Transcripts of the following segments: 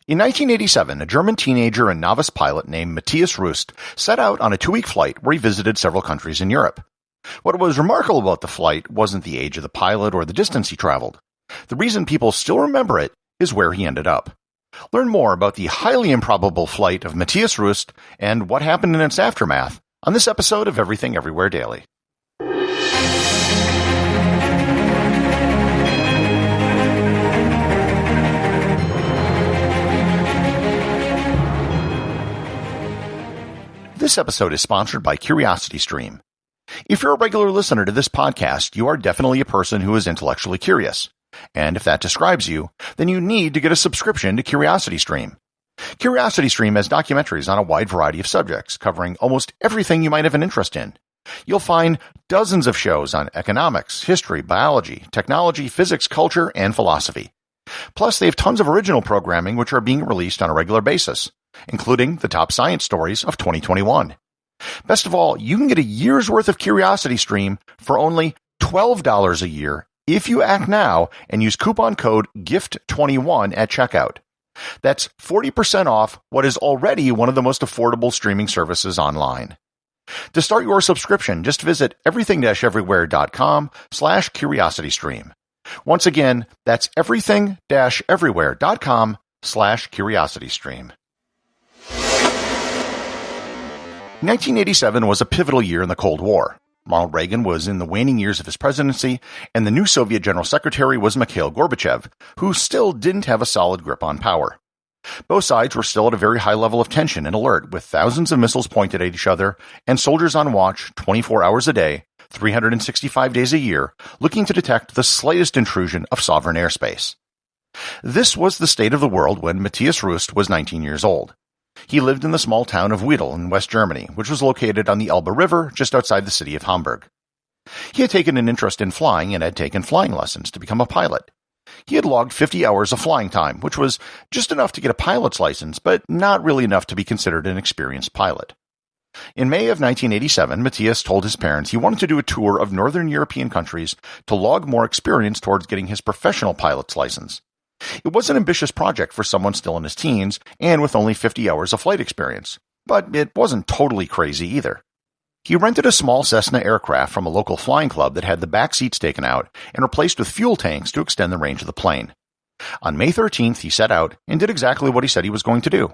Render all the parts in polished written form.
In 1987, a German teenager and novice pilot named Mathias Rust set out on a 2-week flight where he visited several countries in Europe. What was remarkable about the flight wasn't the age of the pilot or the distance he traveled. The reason people still remember it is where he ended up. Learn more about the highly improbable flight of Mathias Rust and what happened in its aftermath on this episode of Everything Everywhere Daily. This episode is sponsored by CuriosityStream. If you're a regular listener to this podcast, you are definitely a person who is intellectually curious. And if that describes you, then you need to get a subscription to CuriosityStream. CuriosityStream has documentaries on a wide variety of subjects, covering almost everything you might have an interest in. You'll find dozens of shows on economics, history, biology, technology, physics, culture, and philosophy. Plus, they have tons of original programming which are being released on a regular basis, including the top science stories of 2021. Best of all, you can get a year's worth of CuriosityStream for only $12 a year if you act now and use coupon code GIFT21 at checkout. That's 40% off what is already one of the most affordable streaming services online. To start your subscription, just visit everything-everywhere.com/curiositystream. Once again, that's everything-everywhere.com/curiositystream. 1987 was a pivotal year in the Cold War. Ronald Reagan was in the waning years of his presidency, and the new Soviet General Secretary was Mikhail Gorbachev, who still didn't have a solid grip on power. Both sides were still at a very high level of tension and alert, with thousands of missiles pointed at each other and soldiers on watch 24 hours a day, 365 days a year, looking to detect the slightest intrusion of sovereign airspace. This was the state of the world when Mathias Rust was 19 years old. He lived in the small town of Wedel in West Germany, which was located on the Elbe River just outside the city of Hamburg. He had taken an interest in flying and had taken flying lessons to become a pilot. He had logged 50 hours of flying time, which was just enough to get a pilot's license, but not really enough to be considered an experienced pilot. In May of 1987, Mathias told his parents he wanted to do a tour of northern European countries to log more experience towards getting his professional pilot's license. It was an ambitious project for someone still in his teens and with only 50 hours of flight experience, but it wasn't totally crazy either. He rented a small Cessna aircraft from a local flying club that had the back seats taken out and replaced with fuel tanks to extend the range of the plane. On May 13th, he set out and did exactly what he said he was going to do.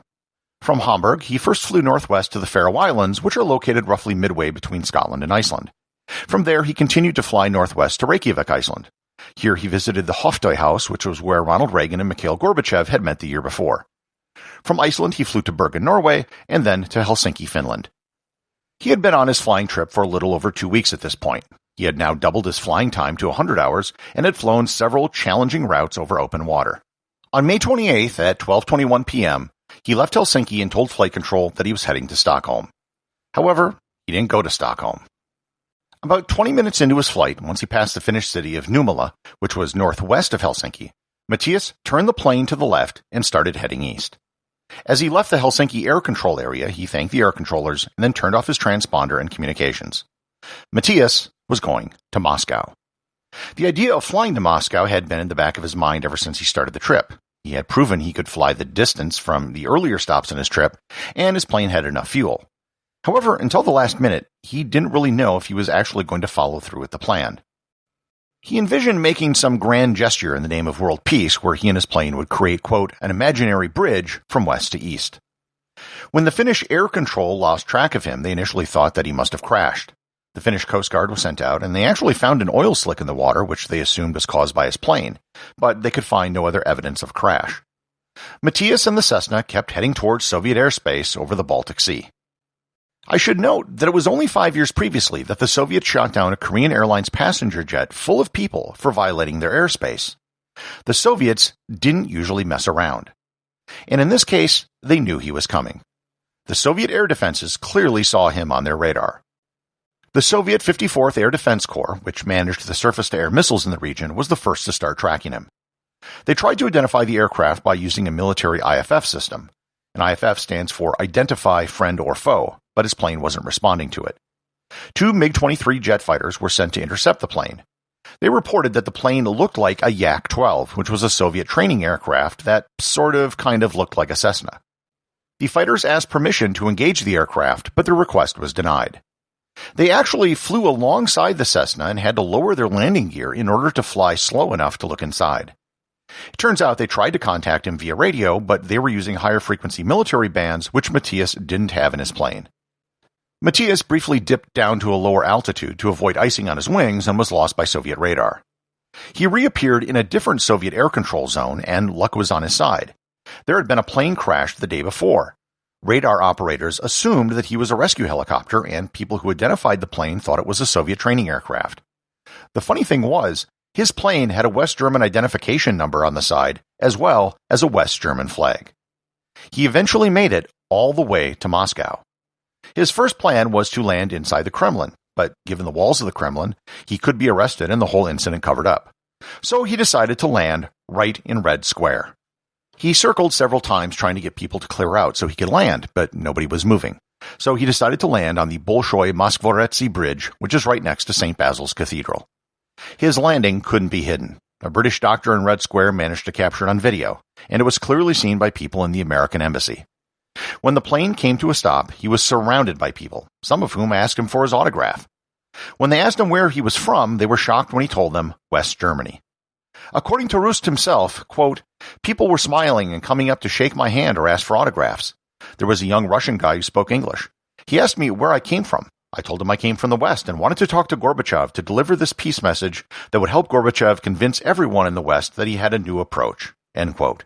From Hamburg, he first flew northwest to the Faroe Islands, which are located roughly midway between Scotland and Iceland. From there, he continued to fly northwest to Reykjavik, Iceland. Here he visited the Hoftøy House, which was where Ronald Reagan and Mikhail Gorbachev had met the year before. From Iceland, he flew to Bergen, Norway, and then to Helsinki, Finland. He had been on his flying trip for a little over 2 weeks at this point. He had now doubled his flying time to 100 hours and had flown several challenging routes over open water. On May 28th at 12:21 p.m., he left Helsinki and told flight control that he was heading to Stockholm. However, he didn't go to Stockholm. About 20 minutes into his flight, once he passed the Finnish city of Numela, which was northwest of Helsinki, Mathias turned the plane to the left and started heading east. As he left the Helsinki air control area, he thanked the air controllers and then turned off his transponder and communications. Mathias was going to Moscow. The idea of flying to Moscow had been in the back of his mind ever since he started the trip. He had proven he could fly the distance from the earlier stops in his trip, and his plane had enough fuel. However, until the last minute, he didn't really know if he was actually going to follow through with the plan. He envisioned making some grand gesture in the name of world peace where he and his plane would create, quote, an imaginary bridge from west to east. When the Finnish air control lost track of him, they initially thought that he must have crashed. The Finnish Coast Guard was sent out, and they actually found an oil slick in the water, which they assumed was caused by his plane, but they could find no other evidence of crash. Mathias and the Cessna kept heading towards Soviet airspace over the Baltic Sea. I should note that it was only 5 years previously that the Soviets shot down a Korean Airlines passenger jet full of people for violating their airspace. The Soviets didn't usually mess around. And in this case, they knew he was coming. The Soviet air defenses clearly saw him on their radar. The Soviet 54th Air Defense Corps, which managed the surface-to-air missiles in the region, was the first to start tracking him. They tried to identify the aircraft by using a military IFF system. An IFF stands for Identify Friend or Foe, but his plane wasn't responding to it. 2 MiG-23 jet fighters were sent to intercept the plane. They reported that the plane looked like a Yak-12, which was a Soviet training aircraft that kind of looked like a Cessna. The fighters asked permission to engage the aircraft, but their request was denied. They actually flew alongside the Cessna and had to lower their landing gear in order to fly slow enough to look inside. It turns out they tried to contact him via radio, but they were using higher frequency military bands, which Mathias didn't have in his plane. Mathias briefly dipped down to a lower altitude to avoid icing on his wings and was lost by Soviet radar. He reappeared in a different Soviet air control zone, and luck was on his side. There had been a plane crash the day before. Radar operators assumed that he was a rescue helicopter, and people who identified the plane thought it was a Soviet training aircraft. The funny thing was, his plane had a West German identification number on the side, as well as a West German flag. He eventually made it all the way to Moscow. His first plan was to land inside the Kremlin, but given the walls of the Kremlin, he could be arrested and the whole incident covered up. So he decided to land right in Red Square. He circled several times trying to get people to clear out so he could land, but nobody was moving. So he decided to land on the Bolshoi-Moskvoretsi Bridge, which is right next to St. Basil's Cathedral. His landing couldn't be hidden. A British doctor in Red Square managed to capture it on video, and it was clearly seen by people in the American embassy. When the plane came to a stop, he was surrounded by people, some of whom asked him for his autograph. When they asked him where he was from, they were shocked when he told them West Germany. According to Rust himself, quote, "People were smiling and coming up to shake my hand or ask for autographs. There was a young Russian guy who spoke English. He asked me where I came from. I told him I came from the West and wanted to talk to Gorbachev to deliver this peace message that would help Gorbachev convince everyone in the West that he had a new approach." End quote.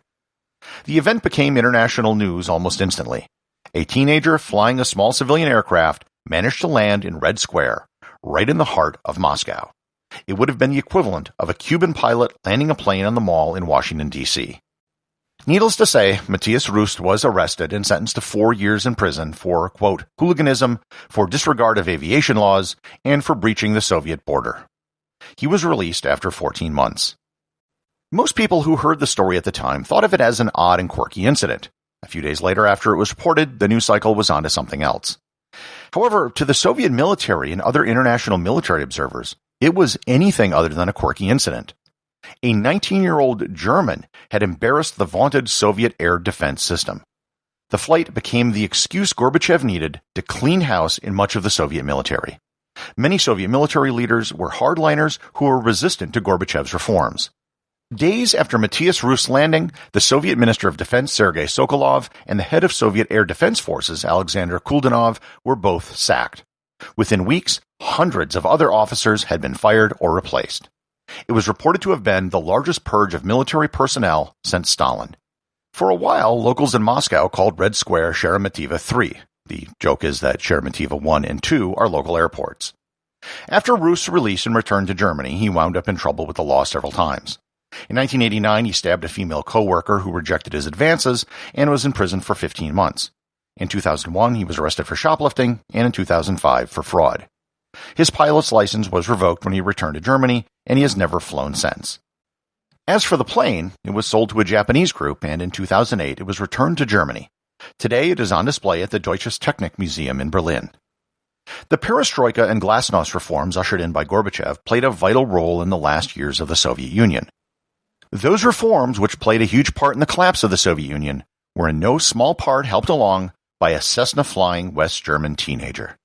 The event became international news almost instantly. A teenager flying a small civilian aircraft managed to land in Red Square, right in the heart of Moscow. It would have been the equivalent of a Cuban pilot landing a plane on the Mall in Washington, D.C. Needless to say, Mathias Rust was arrested and sentenced to 4 years in prison for, quote, hooliganism, for disregard of aviation laws, and for breaching the Soviet border. He was released after 14 months. Most people who heard the story at the time thought of it as an odd and quirky incident. A few days later, after it was reported, the news cycle was on to something else. However, to the Soviet military and other international military observers, it was anything other than a quirky incident. A 19-year-old German had embarrassed the vaunted Soviet air defense system. The flight became the excuse Gorbachev needed to clean house in much of the Soviet military. Many Soviet military leaders were hardliners who were resistant to Gorbachev's reforms. Days after Mathias Rust's landing, the Soviet Minister of Defense Sergei Sokolov and the head of Soviet Air Defense Forces Alexander Kuldanov were both sacked. Within weeks, hundreds of other officers had been fired or replaced. It was reported to have been the largest purge of military personnel since Stalin. For a while, locals in Moscow called Red Square Sheremetyevo 3. The joke is that Sheremetyevo 1 and 2 are local airports. After Rust's release and return to Germany, he wound up in trouble with the law several times. In 1989, he stabbed a female co-worker who rejected his advances and was in prison for 15 months. In 2001, he was arrested for shoplifting, and in 2005 for fraud. His pilot's license was revoked when he returned to Germany, and he has never flown since. As for the plane, it was sold to a Japanese group, and in 2008 it was returned to Germany. Today it is on display at the Deutsches Technik Museum in Berlin. The perestroika and glasnost reforms ushered in by Gorbachev played a vital role in the last years of the Soviet Union. Those reforms, which played a huge part in the collapse of the Soviet Union, were in no small part helped along by a Cessna-flying West German teenager.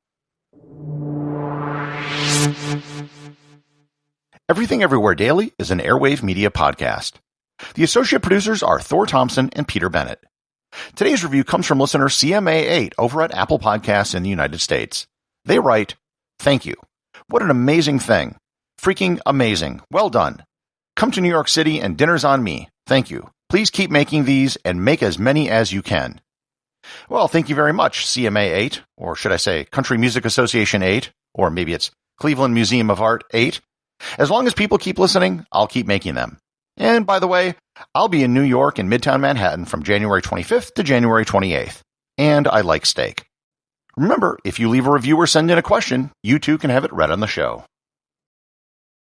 Everything Everywhere Daily is an Airwave Media podcast. The associate producers are Thor Thomsen and Peter Bennett. Today's review comes from listener CMA8 over at Apple Podcasts in the United States. They write, "Thank you. What an amazing thing. Freaking amazing. Well done. Come to New York City and dinner's on me. Thank you. Please keep making these and make as many as you can." Well, thank you very much, CMA8, or should I say Country Music Association 8, or maybe it's Cleveland Museum of Art 8. As long as people keep listening, I'll keep making them. And by the way, I'll be in New York and Midtown Manhattan from January 25th to January 28th. And I like steak. Remember, if you leave a review or send in a question, you too can have it read on the show.